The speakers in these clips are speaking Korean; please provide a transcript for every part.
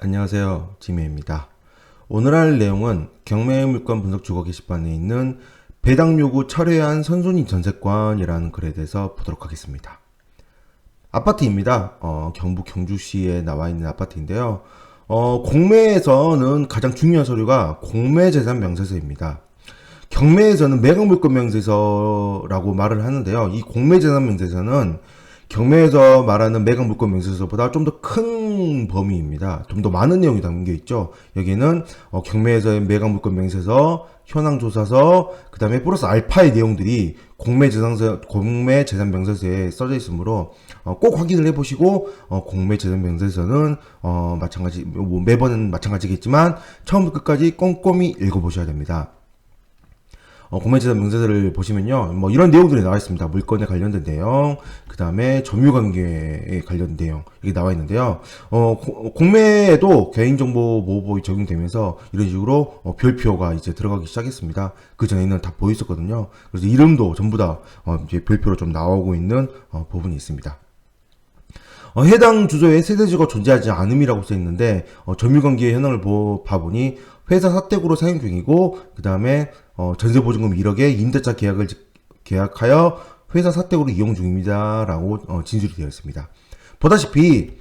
안녕하세요. 지메입니다. 오늘 할 내용은 경매물건 분석 주거 게시판에 있는 배당 요구 철회한 선순위 전세권이라는 글에 대해서 보도록 하겠습니다. 아파트입니다. 경북 경주시에 나와 있는 아파트인데요. 공매에서는 가장 중요한 서류가 공매재산 명세서입니다. 경매에서는 매각물건 명세서라고 말을 하는데요. 이 공매재산 명세서는 경매에서 말하는 매각물건 명세서보다 좀 더 큰 범위입니다. 좀 더 많은 내용이 담겨 있죠. 여기에는 경매에서의 매각물건 명세서, 현황조사서, 그 다음에 플러스 알파의 내용들이 공매재산 명세서에 써져 있으므로 꼭 확인을 해보시고 공매재산 명세서는 마찬가지 매번 마찬가지겠지만 처음부터 끝까지 꼼꼼히 읽어보셔야 됩니다. 공매재산 명세서를 보시면요, 뭐 이런 내용들이 나와 있습니다. 물건에 관련된 내용, 그 다음에 점유관계에 관련된 내용 이게 나와 있는데요. 공매에도 개인정보보호법이 적용되면서 이런 식으로 별표가 이제 들어가기 시작했습니다. 그 전에는 다 보여 있었거든요. 그래서 이름도 전부 다 이제 별표로 좀 나오고 있는 부분이 있습니다. 해당 주소에 세대주가 존재하지 않음이라고 써 있는데 점유관계의 현황을 봐보니 회사 사택으로 사용 중이고 그 다음에 전세보증금 1억에 임대차 계약을 계약하여 회사 사택으로 이용 중입니다 라고 진술이 되어 있습니다. 보다시피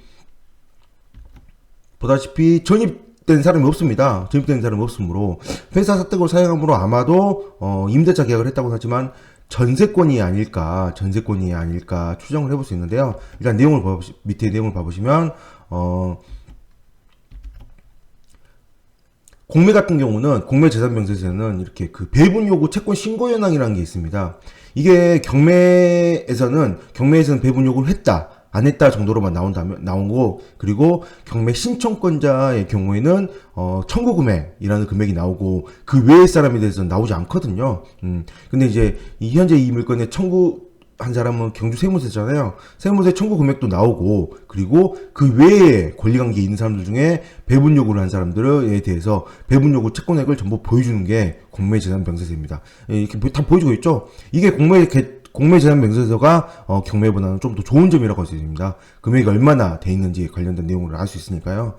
전입된 사람이 없습니다. 전입된 사람이 없으므로 회사 사택으로 사용함으로 아마도 임대차 계약을 했다고 하지만 전세권이 아닐까 추정을 해볼 수 있는데요. 일단 밑에 내용을 봐보시면 공매 같은 경우는 공매재산명세서에는 이렇게 그 배분 요구 채권 신고 현황이라는 게 있습니다. 이게 경매에서는 배분 요구를 했다 안 했다 정도로만 나오고, 그리고 경매 신청권자의 경우에는 청구 금액이라는 금액이 나오고 그 외의 사람에 대해서는 나오지 않거든요. 근데 이제 현재 이 물건에 청구한 사람은 경주 세무서잖아요. 세무서의 청구 금액도 나오고, 그리고 그 외에 권리관계에 있는 사람들 중에 배분 요구를 한 사람들에 대해서 배분 요구 채권액을 전부 보여주는 게 공매재산명세서입니다. 이렇게 다 보여주고 있죠. 이게 공매재산명세서가 경매보다는 좀 더 좋은 점이라고 할 수 있습니다. 금액이 얼마나 돼 있는지 관련된 내용을 알 수 있으니까요.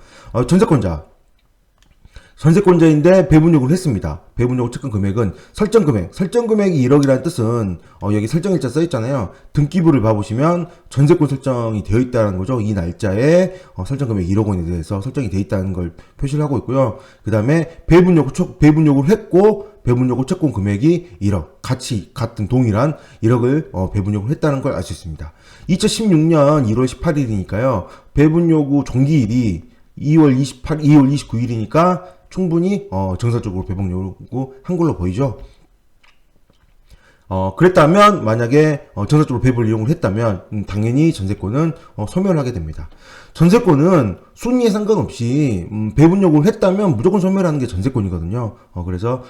전세권자인데 배분 요구를 했습니다. 배분 요구 채권 금액은 설정 금액이 1억이라는 뜻은 여기 설정일자 써 있잖아요. 등기부를 봐보시면 전세권 설정이 되어 있다는 거죠. 이 날짜에 설정 금액 1억 원에 대해서 설정이 되어 있다는 걸 표시를 하고 있고요. 그 다음에 배분 요구를 했고 배분 요구 채권 금액이 1억, 같은 동일한 1억을 배분 요구를 했다는 걸 알 수 있습니다. 2016년 1월 18일이니까요. 배분 요구 종기일이 2월 29일이니까 충분히 정상적으로 배분 요구 한 걸로 보이죠. 그랬다면 만약에 정상적으로 배분 이용을 했다면 당연히 전세권은 소멸하게 됩니다. 전세권은 순위에 상관없이 배분 요구를 했다면 무조건 소멸하는 게 전세권이거든요. 그래서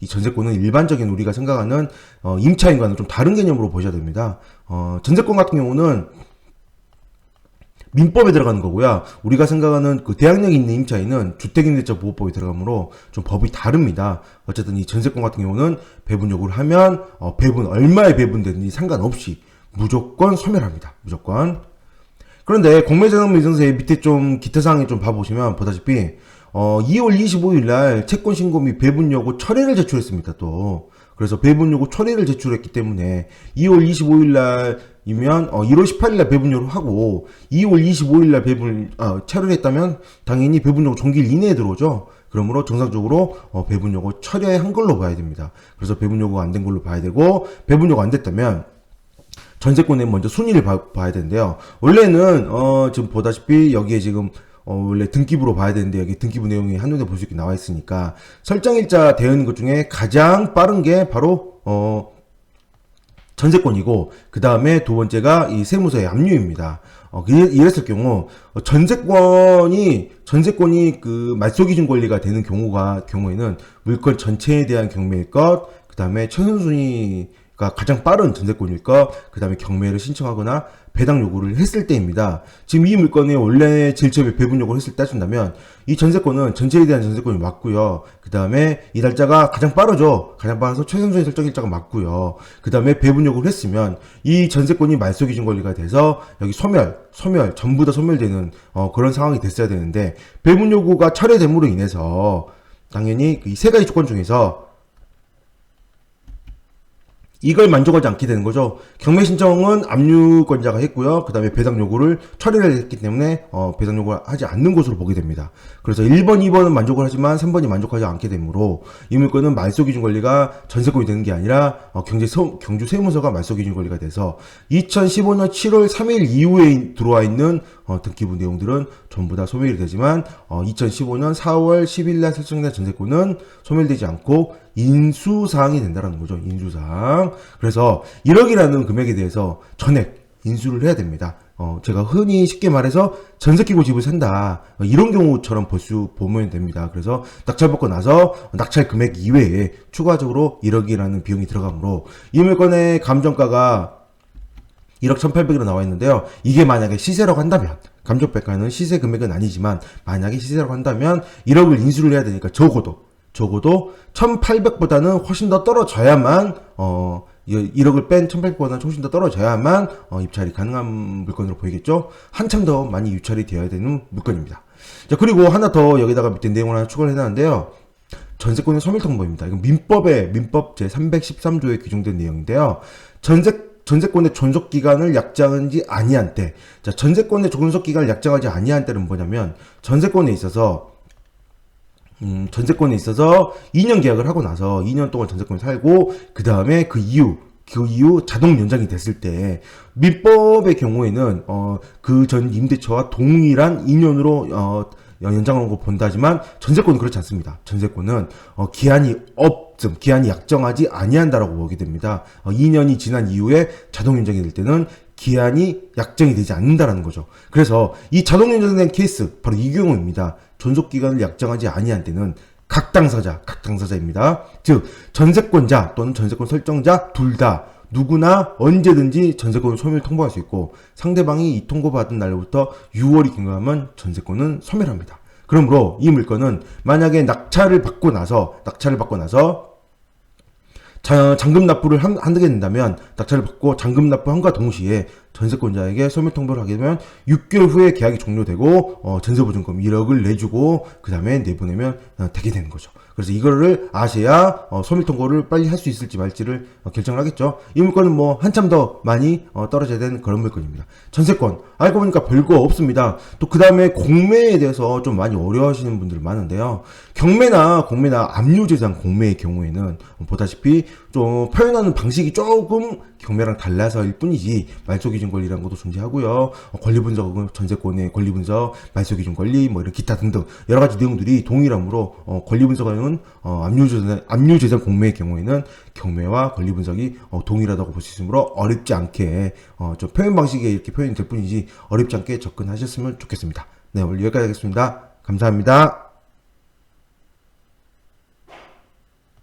이 전세권은 일반적인 우리가 생각하는 임차인과는 좀 다른 개념으로 보셔야 됩니다. 전세권 같은 경우는 민법에 들어가는 거고요. 우리가 생각하는 그 대항력이 있는 임차인은 주택임대차 보호법에 들어가므로 좀 법이 다릅니다. 어쨌든 이 전세권 같은 경우는 배분 요구를 하면 얼마에 배분되든지 상관없이 무조건 소멸합니다. 무조건. 그런데 공매재산명세서의 밑에 좀 기타 사항에 좀 봐보시면 보다시피 2월 25일 날 채권 신고 및 배분 요구 철회를 제출했습니다. 또 그래서 배분 요구 철회를 제출했기 때문에 2월 25일 날이면 1월 18일 날 배분 요구를 하고 2월 25일 날 철회를 했다면 당연히 배분 요구 종기일 이내에 들어오죠. 그러므로 정상적으로 배분 요구 철회한 걸로 봐야 됩니다. 그래서 배분 요구가 안 된 걸로 봐야 되고, 배분 요구가 안 됐다면 전세권에 먼저 순위를 봐야 되는데요. 원래는 지금 보다시피 여기에 지금 원래 등기부로 봐야 되는데 여기 등기부 내용이 한눈에 볼 수 있게 나와 있으니까 설정일자 되어 있는 것 중에 가장 빠른 게 바로 전세권이고, 그 다음에 두 번째가 이 세무서의 압류입니다. 이랬을 경우 전세권이 그 말소기준 권리가 되는 경우에는 물건 전체에 대한 경매일 것, 그 다음에 최선순위가 가장 빠른 전세권일 것, 그 다음에 경매를 신청하거나 배당 요구를 했을 때입니다. 지금 이 물건의 원래 질처분의 배분 요구를 했을 때 따진다면 이 전세권은 전체에 대한 전세권이 맞고요. 그 다음에 이 날짜가 가장 빠르죠. 가장 빠르서 최선순위 설정 일자가 맞고요. 그 다음에 배분 요구를 했으면 이 전세권이 말소 기준 권리가 돼서 여기 소멸 전부 다 소멸되는 그런 상황이 됐어야 되는데 배분 요구가 철회됨으로 인해서 당연히 이 세 가지 조건 중에서 이걸 만족하지 않게 되는 거죠. 경매 신청은 압류권자가 했고요. 그 다음에 배당 요구를 처리를 했기 때문에 배당 요구를 하지 않는 것으로 보게 됩니다. 그래서 1번, 2번은 만족을 하지만 3번이 만족하지 않게 되므로 이 물건은 말소 기준 권리가 전세권이 되는 게 아니라 경주 세무서가 말소 기준 권리가 돼서 2015년 7월 3일 이후에 들어와 있는 등기부 내용들은 전부 다 소멸이 되지만 2015년 4월 10일 날 설정된 전세권은 소멸되지 않고 인수사항이 된다는 거죠. 인수사항. 그래서 1억이라는 금액에 대해서 전액 인수를 해야 됩니다. 제가 흔히 쉽게 말해서 전세 끼고 집을 산다. 이런 경우처럼 보면 됩니다. 그래서 낙찰 받고 나서 낙찰 금액 이외에 추가적으로 1억이라는 비용이 들어가므로 이 물건의 감정가가 1억 1,800으로 나와 있는데요. 이게 만약에 시세라고 한다면, 감정평가는 시세 금액은 아니지만, 만약에 시세라고 한다면 1억을 인수를 해야 되니까 적어도 1,800보다는 훨씬 더 떨어져야만, 1억을 뺀 1,800보다는 훨씬 더 떨어져야만, 입찰이 가능한 물건으로 보이겠죠? 한참 더 많이 유찰이 되어야 되는 물건입니다. 자, 그리고 하나 더 여기다가 밑에 내용을 하나 추가를 해놨는데요. 전세권의 소멸통보입니다. 이건 민법 제313조에 규정된 내용인데요. 전세권의 존속기간을 약정하지 아니한 때, 자, 전세권의 존속기간을 약정하지 아니한 때는 뭐냐면, 전세권에 있어서 2년 계약을 하고 나서 2년 동안 전세권을 살고, 그 다음에 그 이후 자동 연장이 됐을 때, 민법의 경우에는, 그 전 임대차와 동일한 2년으로, 연장하는 거 본다지만, 전세권은 그렇지 않습니다. 전세권은, 기한이 약정하지 아니한다라고 보게 됩니다. 2년이 지난 이후에 자동 연장이 될 때는 기한이 약정이 되지 않는다라는 거죠. 그래서 이 자동 연장된 케이스 바로 이 경우입니다. 존속 기간을 약정하지 아니한 때는 각 당사자입니다. 즉 전세권자 또는 전세권 설정자 둘 다 누구나 언제든지 전세권을 소멸 통보할 수 있고 상대방이 이 통보받은 날로부터 6월이 경과하면 전세권은 소멸합니다. 그러므로 이 물건은 만약에 낙찰을 받고 나서 잔금 납부를 하게 된다면 낙찰을 받고 잔금 납부함과 동시에 전세권자에게 소멸 통보를 하게 되면 6개월 후에 계약이 종료되고 전세보증금 1억을 내주고 그 다음에 내보내면 되게 되는 거죠. 그래서 이거를 아셔야 소멸 통보를 빨리 할 수 있을지 말지를 결정을 하겠죠. 이 물건은 뭐 한참 더 많이 떨어져야 되는 그런 물건입니다. 전세권 알고 보니까 별거 없습니다. 또 그 다음에 공매에 대해서 좀 많이 어려워하시는 분들 많은데요. 경매나 압류재산 공매의 경우에는 보다시피 좀 표현하는 방식이 조금 경매랑 달라서일 뿐이지 말소기준 권리라는 것도 존재하고요. 권리분석, 전세권의 권리분석, 말소기준 권리, 뭐 이런 기타 등등 여러 가지 내용들이 동일하므로 권리분석하는 압류재산 공매의 경우에는 경매와 권리분석이 동일하다고 볼 수 있으므로 어렵지 않게 좀 표현 방식에 이렇게 표현이 될 뿐이지 어렵지 않게 접근하셨으면 좋겠습니다. 네, 오늘 여기까지 하겠습니다. 감사합니다.